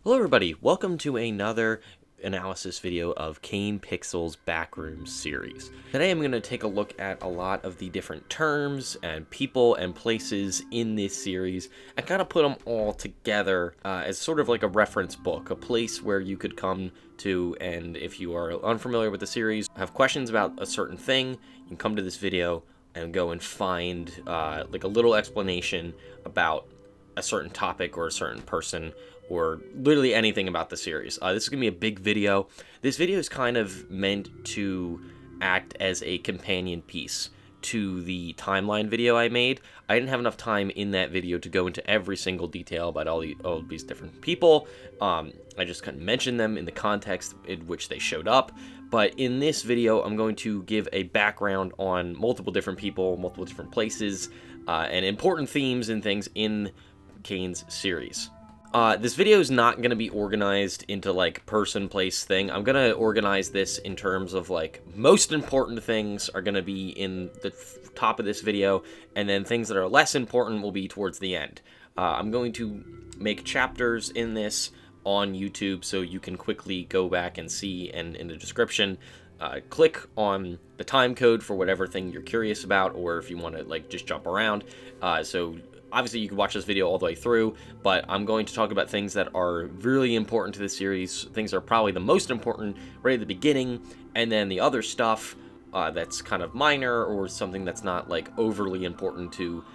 Hello everybody, welcome to another analysis video of Kane Pixels Backrooms series. Today I'm going to take a look at a lot of the different terms and people and places in this series and kind of put them all together as sort of like a reference book, a place where you could come to, and if you are unfamiliar with the series, have questions about a certain thing, you can come to this video and go and find like a little explanation about a certain topic or a certain person or literally anything about the series. This is going to be a big video. This video is kind of meant to act as a companion piece to the timeline video I made. I didn't have enough time in that video to go into every single detail about all these different people. I just kind of mentioned them in the context in which they showed up. But in this video, I'm going to give a background on multiple different people, multiple different places, and important themes and things in Kane's series. This video is not going to be organized into like person, place, thing. I'm going to organize this in terms of like most important things are going to be in the top of this video, and then things that are less important will be towards the end. I'm going to make chapters in this on YouTube so you can quickly go back and see, and in the description, click on the time code for whatever thing you're curious about, or if you want to like just jump around. So obviously, you can watch this video all the way through, but I'm going to talk about things that are really important to the series, things that are probably the most important right at the beginning, and then the other stuff that's kind of minor or something that's not like overly important to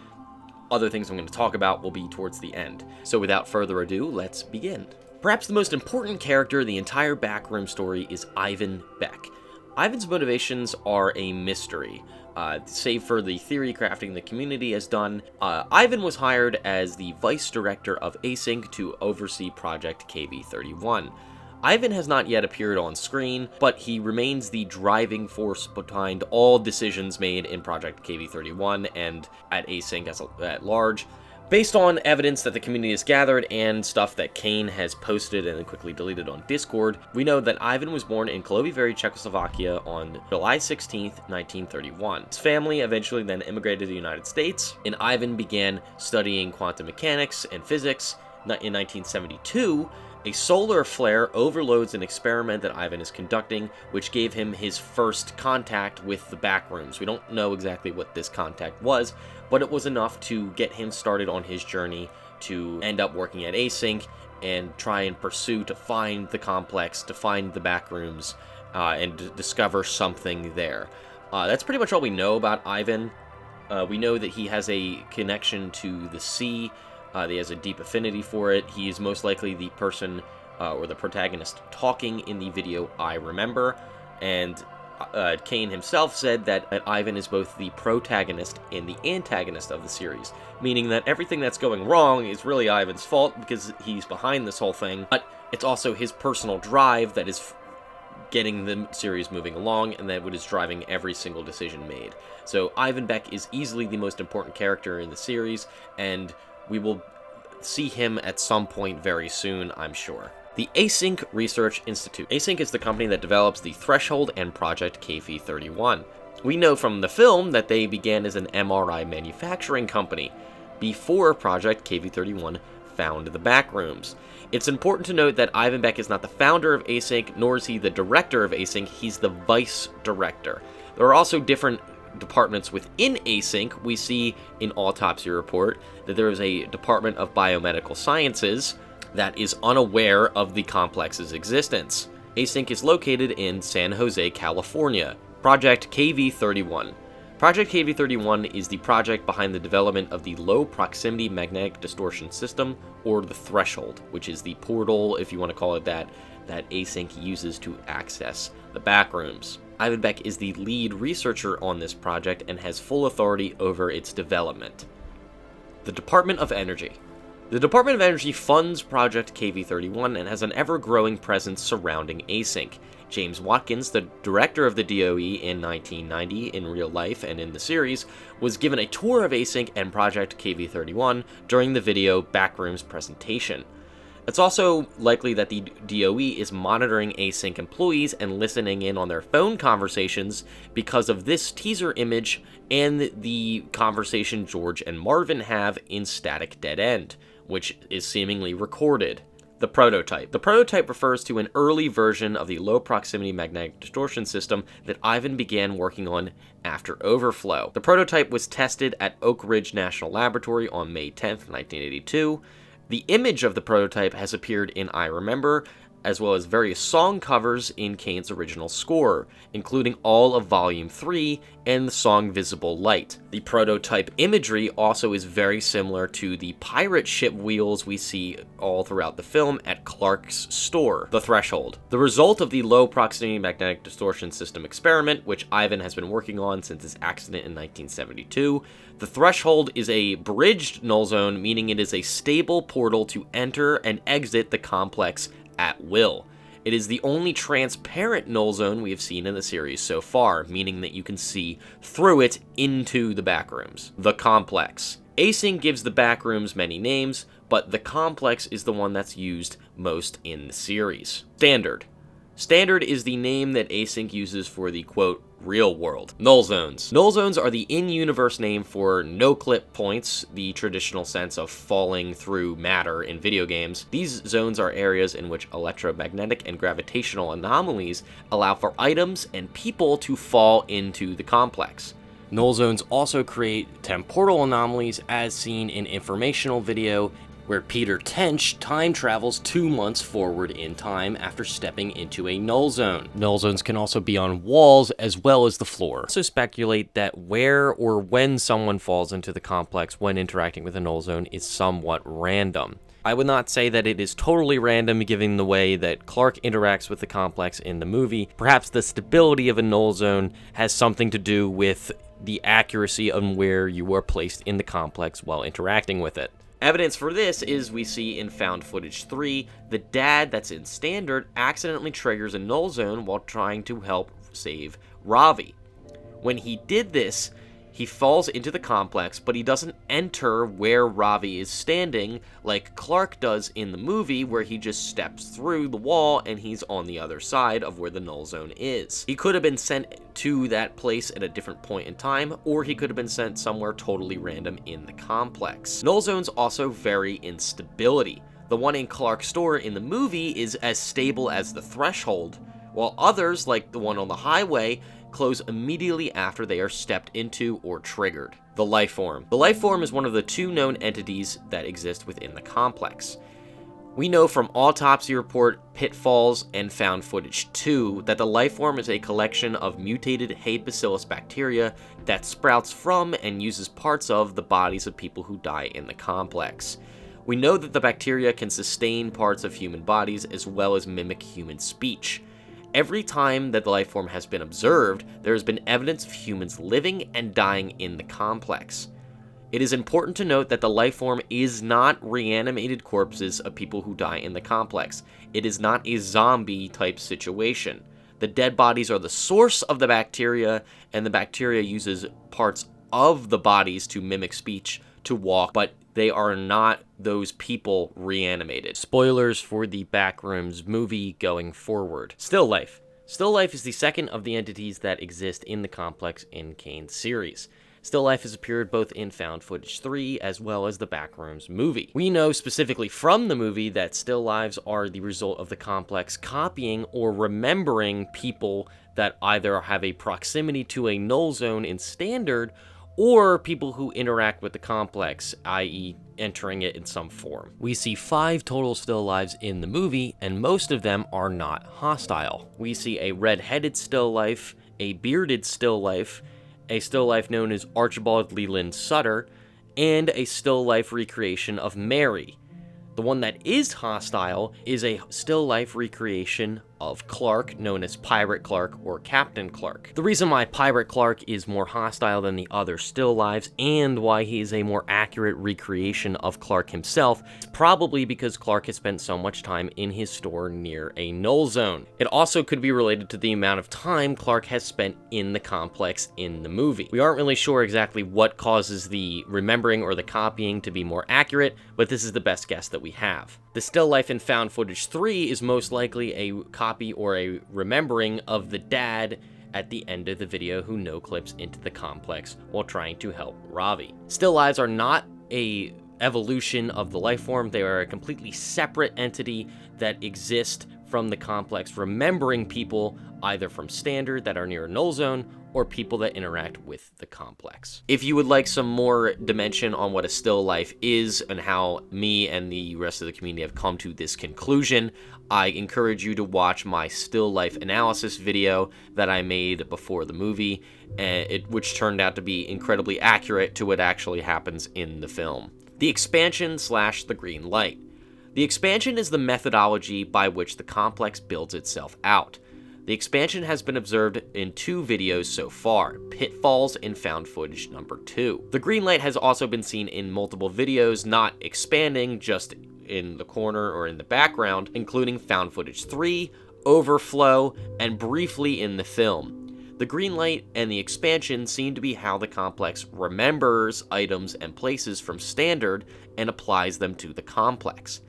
other things I'm going to talk about will be towards the end. So without further ado, let's begin. Perhaps the most important character in the entire Backroom story is Ivan Beck. Ivan's motivations are a mystery. Save for the theory crafting the community has done. Ivan was hired as the vice director of Async to oversee Project KV-31. Ivan has not yet appeared on screen, but he remains the driving force behind all decisions made in Project KV-31 and at Async at large. Based on evidence that the community has gathered and stuff that Kane has posted and then quickly deleted on Discord, we know that Ivan was born in Karlovy Vary, Czechoslovakia on July 16th, 1931. His family eventually then immigrated to the United States, and Ivan began studying quantum mechanics and physics. In 1972, a solar flare overloads an experiment that Ivan is conducting, which gave him his first contact with the Backrooms. We don't know exactly what this contact was, but it was enough to get him started on his journey to end up working at Async and try and pursue to find the complex, to find the Backrooms, and to discover something there. That's pretty much all we know about Ivan. We know that he has a connection to the sea. He has a deep affinity for it. He is most likely the person or the protagonist talking in the video I remember, and Kane himself said that Ivan is both the protagonist and the antagonist of the series, meaning that everything that's going wrong is really Ivan's fault because he's behind this whole thing, but it's also his personal drive that is getting the series moving along, and that is driving every single decision made. So Ivan Beck is easily the most important character in the series, and we will see him at some point very soon, I'm sure. The Async Research Institute. Async is the company that develops the Threshold and Project KV-31. We know from the film that they began as an MRI manufacturing company before Project KV-31 found the Backrooms. It's important to note that Ivan Beck is not the founder of Async, nor is he the director of Async, he's the vice director. There are also different departments within Async. We see in Autopsy Report that there is a Department of Biomedical Sciences that is unaware of the complex's existence. Async is located in San Jose, California. Project KV-31. Project KV-31 is the project behind the development of the Low Proximity Magnetic Distortion System, or the Threshold, which is the portal, if you want to call it that Async uses to access the Backrooms. Ivan Beck is the lead researcher on this project and has full authority over its development. The Department of Energy. The Department of Energy funds Project KV-31 and has an ever-growing presence surrounding Async. James Watkins, the director of the DOE in 1990 in real life and in the series, was given a tour of Async and Project KV-31 during the video Backrooms presentation. It's also likely that the DOE is monitoring Async employees and listening in on their phone conversations because of this teaser image and the conversation George and Marvin have in Static Dead End, which is seemingly recorded. The prototype. The prototype refers to an early version of the low proximity magnetic distortion system that Ivan began working on after Overflow. The prototype was tested at Oak Ridge National Laboratory on May 10th, 1982. The image of the prototype has appeared in I Remember, as well as various song covers in Kane's original score, including all of Volume 3 and the song Visible Light. The prototype imagery also is very similar to the pirate ship wheels we see all throughout the film at Clark's store, The Threshold. The result of the low proximity magnetic distortion system experiment, which Ivan has been working on since his accident in 1972, the Threshold is a bridged null zone, meaning it is a stable portal to enter and exit the complex at will. It is the only transparent null zone we have seen in the series so far, meaning that you can see through it into the Backrooms. The Complex. Async gives the Backrooms many names, but the Complex is the one that's used most in the series. Standard. Standard is the name that Async uses for the, quote, real world. Null Zones. Null Zones are the in-universe name for no-clip points, the traditional sense of falling through matter in video games. These zones are areas in which electromagnetic and gravitational anomalies allow for items and people to fall into the complex. Null Zones also create temporal anomalies, as seen in informational video, where Peter Tench time travels 2 months forward in time after stepping into a null zone. Null zones can also be on walls as well as the floor. Also speculate that where or when someone falls into the complex when interacting with a null zone is somewhat random. I would not say that it is totally random given the way that Clark interacts with the complex in the movie. Perhaps the stability of a null zone has something to do with the accuracy on where you are placed in the complex while interacting with it. Evidence for this is we see in Found Footage 3, the dad that's in Standard accidentally triggers a null zone while trying to help save Ravi. When he did this, he falls into the complex, but he doesn't enter where Ravi is standing like Clark does in the movie, where he just steps through the wall and he's on the other side of where the null zone is. He could have been sent to that place at a different point in time, or he could have been sent somewhere totally random in the complex. Null zones also vary in stability. The one in Clark's store in the movie is as stable as the Threshold, while others, like the one on the highway, close immediately after they are stepped into or triggered. The Lifeform. The Lifeform is one of the 2 known entities that exist within the complex. We know from Autopsy Report, Pitfalls, and Found Footage 2 that the Lifeform is a collection of mutated Hay bacillus bacteria that sprouts from and uses parts of the bodies of people who die in the complex. We know that the bacteria can sustain parts of human bodies as well as mimic human speech. Every time that the Lifeform has been observed, there has been evidence of humans living and dying in the complex. It is important to note that the Lifeform is not reanimated corpses of people who die in the complex. It is not a zombie type situation. The dead bodies are the source of the bacteria, and the bacteria uses parts of the bodies to mimic speech, to walk, but they are not those people reanimated. Spoilers for the Backrooms movie going forward. Still Life. Still Life is the second of the entities that exist in the complex in Kane's series. Still Life has appeared both in Found Footage 3 as well as the Backrooms movie. We know specifically from the movie that still lives are the result of the complex copying or remembering people that either have a proximity to a null zone in Standard, or people who interact with the complex, i.e. entering it in some form. We see 5 total still lives in the movie, and most of them are not hostile. We see a red-headed still life, a bearded still life, a still life known as Archibald Leland Sutter, and a still life recreation of Mary. The one that is hostile is a still life recreation of Clark, known as Pirate Clark or Captain Clark. The reason why Pirate Clark is more hostile than the other still lives, and why he is a more accurate recreation of Clark himself, is probably because Clark has spent so much time in his store near a null zone. It also could be related to the amount of time Clark has spent in the complex in the movie. We aren't really sure exactly what causes the remembering or the copying to be more accurate, but this is the best guess that we have. The still life in Found Footage 3 is most likely a copy or a remembering of the dad at the end of the video who no-clips into the complex while trying to help Ravi. Still lives are not a evolution of the life form. They are a completely separate entity that exist from the complex, remembering people either from standard that are near a null zone or people that interact with the complex. If you would like some more dimension on what a still life is and how me and the rest of the community have come to this conclusion, I encourage you to watch my still life analysis video that I made before the movie, which turned out to be incredibly accurate to what actually happens in the film. The expansion / the green light. The expansion is the methodology by which the complex builds itself out. The expansion has been observed in 2 videos so far, Pitfalls and Found Footage number 2. The green light has also been seen in multiple videos, not expanding, just in the corner or in the background, including Found Footage 3, Overflow, and briefly in the film. The green light and the expansion seem to be how the complex remembers items and places from standard and applies them to the complex.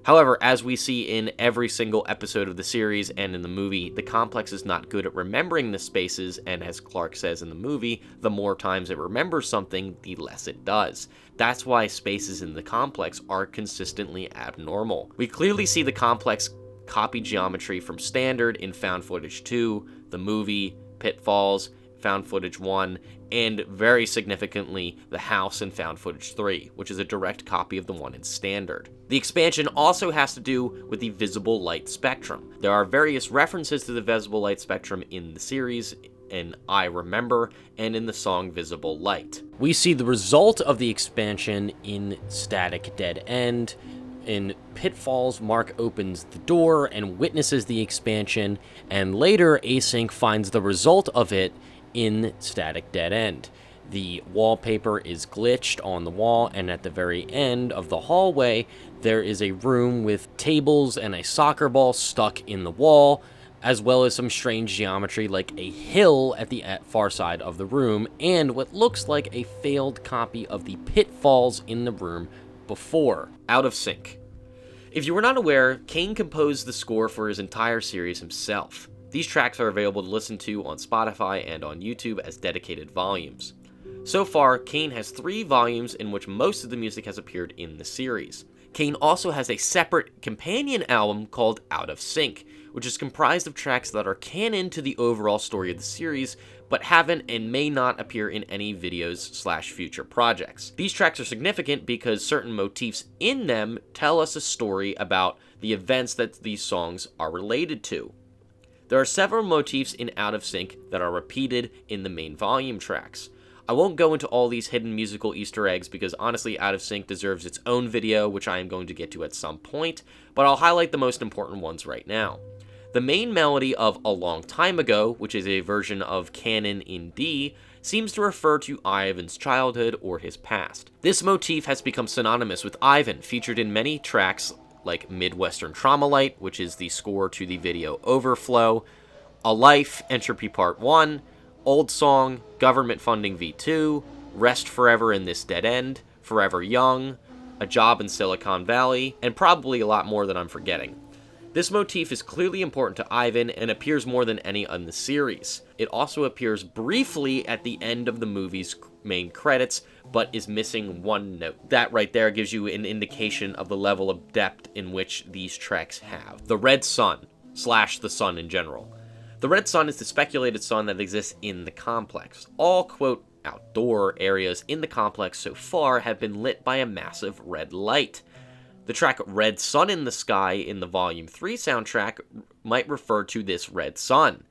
However, as we see in every single episode of the series and in the movie, the complex is not good at remembering the spaces, and as Clark says in the movie, the more times it remembers something, the less it does. That's why spaces in the complex are consistently abnormal. We clearly see the complex copy geometry from standard in Found Footage 2, the movie, Pitfalls, Found Footage 1, and very significantly, the house in Found Footage 3, which is a direct copy of the one in standard. The expansion also has to do with the visible light spectrum. There are various references to the visible light spectrum in the series, in I Remember, and in the song Visible Light. We see the result of the expansion in Static Dead End. In Pitfalls, Mark opens the door and witnesses the expansion, and later Async finds the result of it in Static Dead End. The wallpaper is glitched on the wall, and at the very end of the hallway, there is a room with tables and a soccer ball stuck in the wall, as well as some strange geometry like a hill at the far side of the room, and what looks like a failed copy of the pitfalls in the room before. Out of Sync. If you were not aware, Kane composed the score for his entire series himself. These tracks are available to listen to on Spotify and on YouTube as dedicated volumes. So far, Kane has 3 volumes in which most of the music has appeared in the series. Kane also has a separate companion album called Out of Sync, which is comprised of tracks that are canon to the overall story of the series, but haven't and may not appear in any videos / future projects. These tracks are significant because certain motifs in them tell us a story about the events that these songs are related to. There are several motifs in Out of Sync that are repeated in the main volume tracks. I won't go into all these hidden musical Easter eggs because honestly Out of Sync deserves its own video, which I am going to get to at some point, but I'll highlight the most important ones right now. The main melody of A Long Time Ago, which is a version of Canon in D, seems to refer to Ivan's childhood or his past. This motif has become synonymous with Ivan, featured in many tracks like Midwestern Trauma Light, which is the score to the video Overflow, A Life, Entropy Part 1, Old Song, Government Funding V2, Rest Forever in This Dead End, Forever Young, A Job in Silicon Valley, and probably a lot more that I'm forgetting. This motif is clearly important to Ivan and appears more than any in the series. It also appears briefly at the end of the movie's main credits, but is missing one note. That right there gives you an indication of the level of depth in which these tracks have. The Red Sun, / the sun in general. The Red Sun is the speculated sun that exists in the complex. All, quote, outdoor areas in the complex so far have been lit by a massive red light. The track Red Sun in the Sky in the Volume 3 soundtrack might refer to this red sun.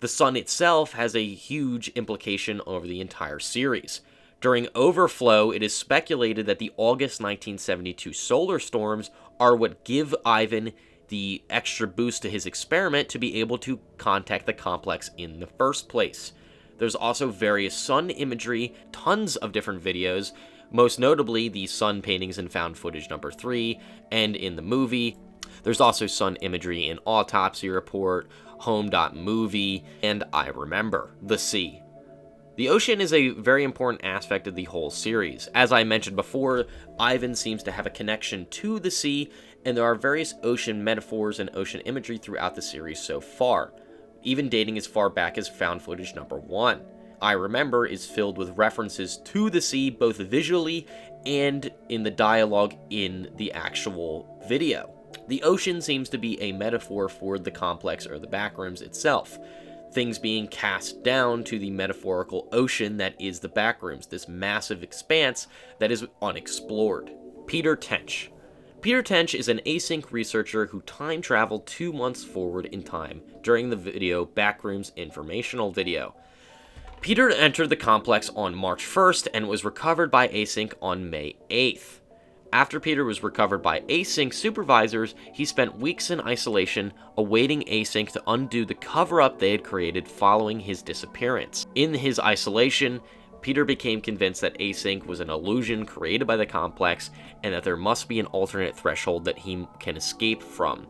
The sun itself has a huge implication over the entire series. During Overflow, it is speculated that the August 1972 solar storms are what give Ivan the extra boost to his experiment to be able to contact the complex in the first place. There's also various sun imagery, tons of different videos, most notably the sun paintings in Found Footage number 3 and in the movie. There's also sun imagery in Autopsy Report, Home.movie, and I Remember, the sea. The ocean is a very important aspect of the whole series. As I mentioned before, Ivan seems to have a connection to the sea, and there are various ocean metaphors and ocean imagery throughout the series so far, even dating as far back as Found Footage number 1. I Remember is filled with references to the sea, both visually and in the dialogue in the actual video. The ocean seems to be a metaphor for the complex or the Backrooms itself. Things being cast down to the metaphorical ocean that is the Backrooms, this massive expanse that is unexplored. Peter Tench. Peter Tench is an async researcher who time traveled 2 months forward in time during the video Backrooms informational video. Peter entered the complex on March 1st and was recovered by Async on May 8th. After Peter was recovered by Async supervisors, he spent weeks in isolation, awaiting Async to undo the cover-up they had created following his disappearance. In his isolation, Peter became convinced that Async was an illusion created by the complex, and that there must be an alternate threshold that he can escape from.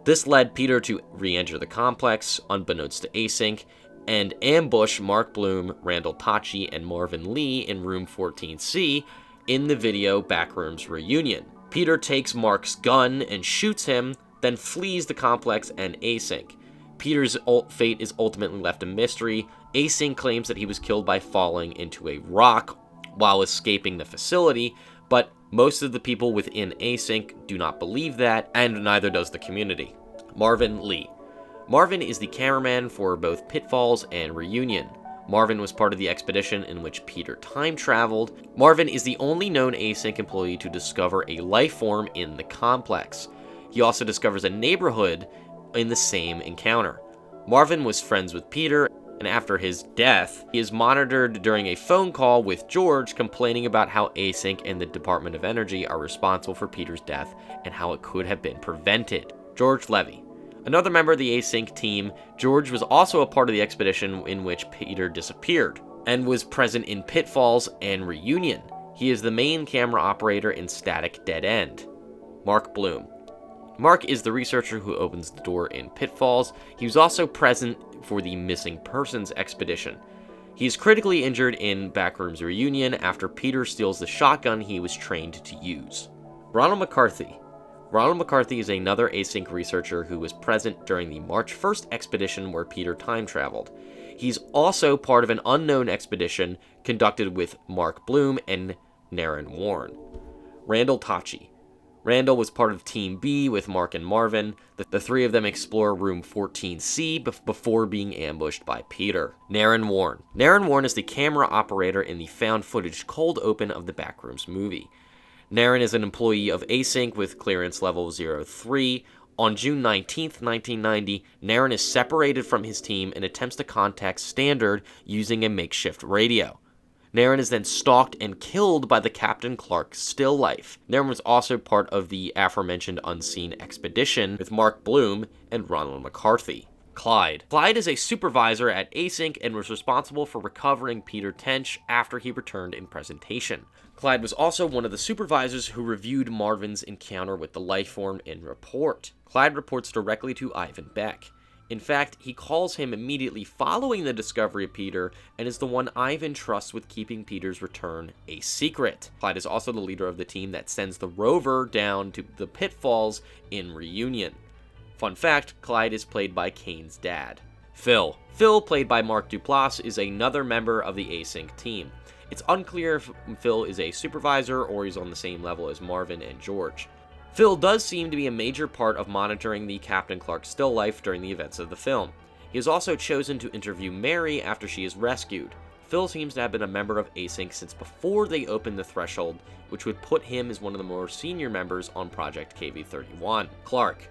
This led Peter to re-enter the complex, unbeknownst to Async, and ambush Mark Blume, Randall Tachi, and Marvin Leigh in room 14C, in the video Backrooms Reunion. Peter takes Mark's gun and shoots him, then flees the complex and Async. Peter's fate is ultimately left a mystery. Async claims that he was killed by falling into a rock while escaping the facility, but most of the people within Async do not believe that, and neither does the community. Marvin Leigh. Marvin is the cameraman for both Pitfalls and Reunion. Marvin was part of the expedition in which Peter time traveled. Marvin is the only known Async employee to discover a Lifeform in the complex. He also discovers a neighborhood in the same encounter. Marvin was friends with Peter, and after his death, he is monitored during a phone call with George complaining about how Async and the Department of Energy are responsible for Peter's death and how it could have been prevented. George Levy. Another member of the Async team, George was also a part of the expedition in which Peter disappeared, and was present in Pitfalls and Reunion. He is the main camera operator in Static Dead End. Mark Blume. Mark is the researcher who opens the door in Pitfalls. He was also present for the Missing Persons expedition. He is critically injured in Backrooms Reunion after Peter steals the shotgun he was trained to use. Ronald McCarthy. Ronald McCarthy is another Async researcher who was present during the March 1st expedition where Peter time traveled. He's also part of an unknown expedition conducted with Mark Blume and Naren Warne. Randall Tachi. Randall was part of Team B with Mark and Marvin. The three of them explore room 14C before being ambushed by Peter. Naren Warne. Naren Warne is the camera operator in the found footage cold open of the Backrooms movie. Naren is an employee of Async with clearance level 03. On June 19, 1990, Naren is separated from his team and attempts to contact Standard using a makeshift radio. Naren is then stalked and killed by the Captain Clark still life. Naren was also part of the aforementioned unseen expedition with Mark Blume and Ronald McCarthy. Clyde. Clyde is a supervisor at Async and was responsible for recovering Peter Tench after he returned in presentation. Clyde was also one of the supervisors who reviewed Marvin's encounter with the Lifeform in report. Clyde reports directly to Ivan Beck. In fact, he calls him immediately following the discovery of Peter and is the one Ivan trusts with keeping Peter's return a secret. Clyde is also the leader of the team that sends the rover down to the Pitfalls in Reunion. Fun fact, Clyde is played by Kane's dad. Phil. Phil, played by Mark Duplass, is another member of the Async team. It's unclear if Phil is a supervisor or he's on the same level as Marvin and George. Phil does seem to be a major part of monitoring the Captain Clark still life during the events of the film. He is also chosen to interview Mary after she is rescued. Phil seems to have been a member of Async since before they opened the threshold, which would put him as one of the more senior members on Project KV-31. Clark.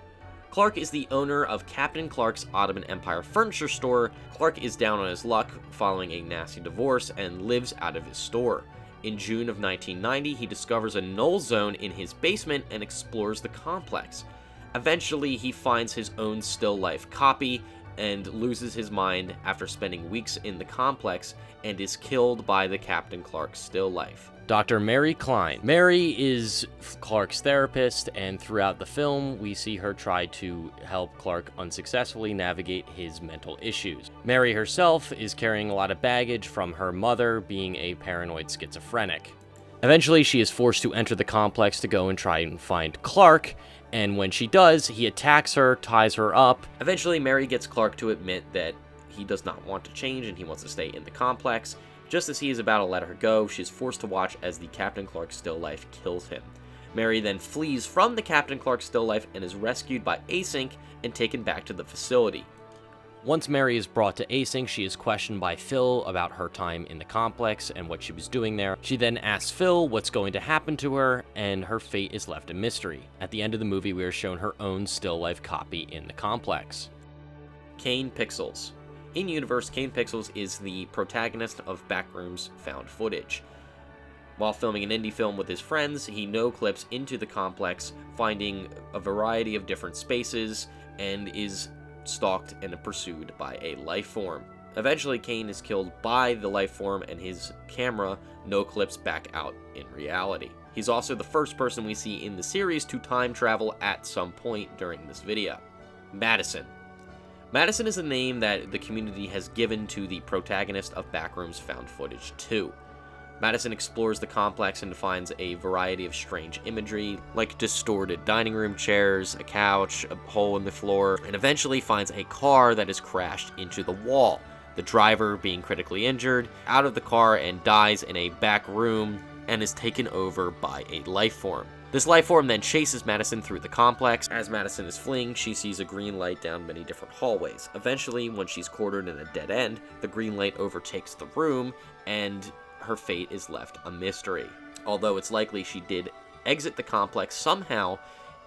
Clark is the owner of Captain Clark's Ottoman Empire furniture store. Clark is down on his luck following a nasty divorce and lives out of his store. In June of 1990, he discovers a Null Zone in his basement and explores the complex. Eventually, he finds his own still life copy and loses his mind after spending weeks in the complex and is killed by the Captain Clark still life. Dr. Mary Kline. Mary is Clark's therapist, and throughout the film, we see her try to help Clark unsuccessfully navigate his mental issues. Mary herself is carrying a lot of baggage from her mother being a paranoid schizophrenic. Eventually, she is forced to enter the complex to go and try and find Clark, and when she does, he attacks her, ties her up. Eventually, Mary gets Clark to admit that he does not want to change and he wants to stay in the complex. Just as he is about to let her go, she is forced to watch as the Captain Clark still life kills him. Mary then flees from the Captain Clark still life and is rescued by Async and taken back to the facility. Once Mary is brought to Async, she is questioned by Phil about her time in the complex and what she was doing there. She then asks Phil what's going to happen to her, and her fate is left a mystery. At the end of the movie, we are shown her own still life copy in the complex. Kane Pixels. In universe, Kane Pixels is the protagonist of Backrooms found footage. While filming an indie film with his friends, he no-clips into the complex, finding a variety of different spaces, and is stalked and pursued by a Lifeform. Eventually, Kane is killed by the Lifeform, and his camera no-clips back out in reality. He's also the first person we see in the series to time travel at some point during this video. Madison. Madison is a name that the community has given to the protagonist of Backrooms Found Footage 2. Madison explores the complex and finds a variety of strange imagery, like distorted dining room chairs, a couch, a hole in the floor, and eventually finds a car that has crashed into the wall, the driver being critically injured, out of the car and dies in a back room and is taken over by a Lifeform. This Lifeform then chases Madison through the complex. As Madison is fleeing, she sees a green light down many different hallways. Eventually, when she's cornered in a dead end, the green light overtakes the room, and her fate is left a mystery. Although it's likely she did exit the complex somehow,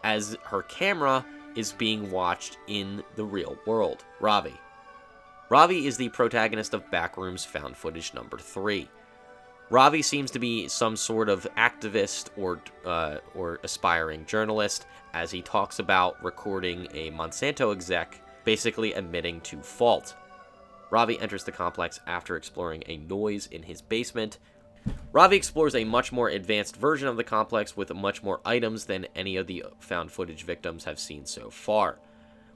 as her camera is being watched in the real world. Ravi. Ravi is the protagonist of Backrooms Found Footage number 3. Ravi seems to be some sort of activist or aspiring journalist, as he talks about recording a Monsanto exec basically admitting to fault. Ravi enters the complex after exploring a noise in his basement. Ravi explores a much more advanced version of the complex with much more items than any of the found footage victims have seen so far.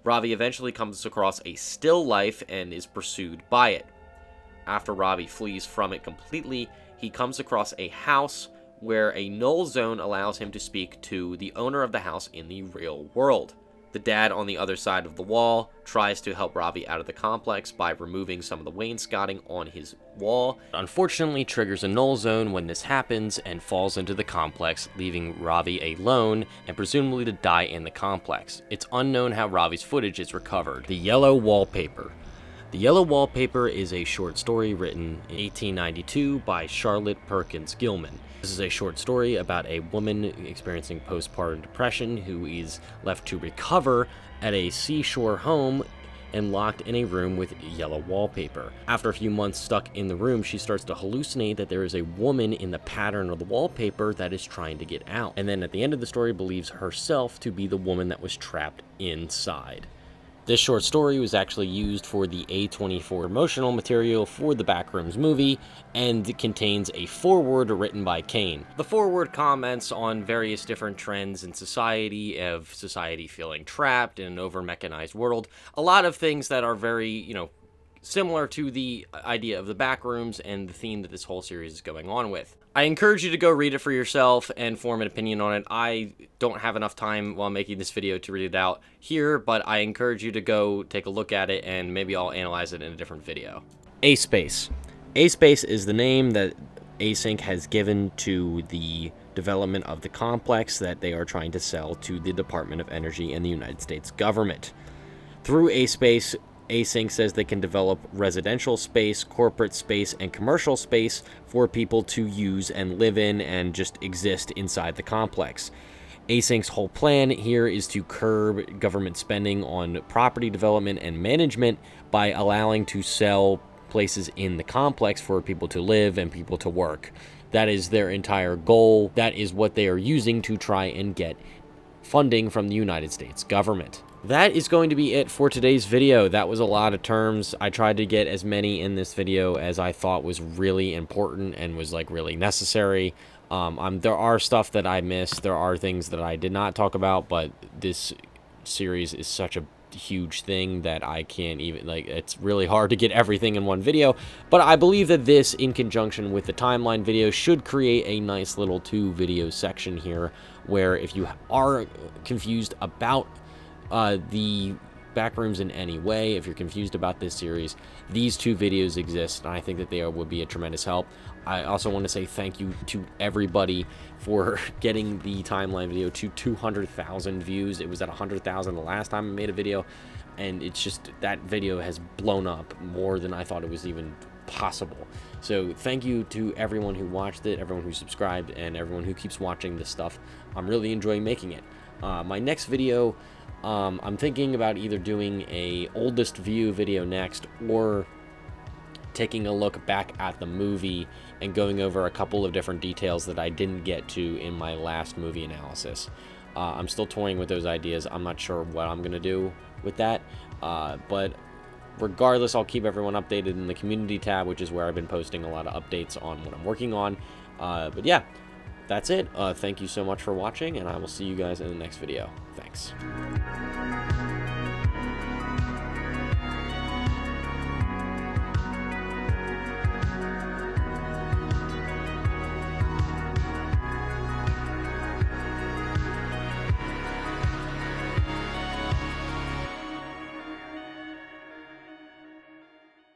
Ravi eventually comes across a still life and is pursued by it. After Ravi flees from it completely, he comes across a house where a null zone allows him to speak to the owner of the house in the real world. The dad on the other side of the wall tries to help Ravi out of the complex by removing some of the wainscoting on his wall. Unfortunately, triggers a null zone when this happens and falls into the complex, leaving Ravi alone and presumably to die in the complex. It's unknown how Ravi's footage is recovered. The Yellow Wallpaper. The Yellow Wallpaper is a short story written in 1892 by Charlotte Perkins Gilman. This is a short story about a woman experiencing postpartum depression who is left to recover at a seashore home and locked in a room with yellow wallpaper. After a few months stuck in the room, she starts to hallucinate that there is a woman in the pattern of the wallpaper that is trying to get out. And then at the end of the story, believes herself to be the woman that was trapped inside. This short story was actually used for the A24 promotional material for the Backrooms movie, and it contains a foreword written by Kane. The foreword comments on various different trends in society, of society feeling trapped in an over-mechanized world, a lot of things that are very, similar to the idea of the Backrooms and the theme that this whole series is going on with. I encourage you to go read it for yourself and form an opinion on it. I don't have enough time while making this video to read it out here, but I encourage you to go take a look at it, and maybe I'll analyze it in a different video. A-Space. A-Space is the name that Async has given to the development of the complex that they are trying to sell to the Department of Energy and the United States government. Through A-Space, Async says they can develop residential space, corporate space, and commercial space for people to use and live in and just exist inside the complex. Async's whole plan here is to curb government spending on property development and management by allowing to sell places in the complex for people to live and people to work. That is their entire goal. That is what they are using to try and get funding from the United States government. That is going to be it for today's video. That was a lot of terms. I tried to get as many in this video as I thought was really important and was really necessary. There are stuff that I missed. There are things that I did not talk about, but this series is such a huge thing that I can't even, it's really hard to get everything in one video. But I believe that this, in conjunction with the timeline video, should create a nice little 2-video section here, where if you are confused about the Backrooms in any way, if you're confused about this series, these 2 videos exist, and I think that they would be a tremendous help. I also want to say thank you to everybody for getting the timeline video to 200,000 views. It was at 100,000 the last time I made a video, and it's just, that video has blown up more than I thought it was even possible. So thank you to everyone who watched it, everyone who subscribed, and everyone who keeps watching this stuff. I'm really enjoying making it. My next video, I'm thinking about either doing a oldest view video next, or taking a look back at the movie and going over a couple of different details that I didn't get to in my last movie analysis. I'm still toying with those ideas. I'm not sure what I'm going to do with that, but regardless, I'll keep everyone updated in the community tab, which is where I've been posting a lot of updates on what I'm working on. But yeah, that's it. Thank you so much for watching, and I will see you guys in the next video. Thanks.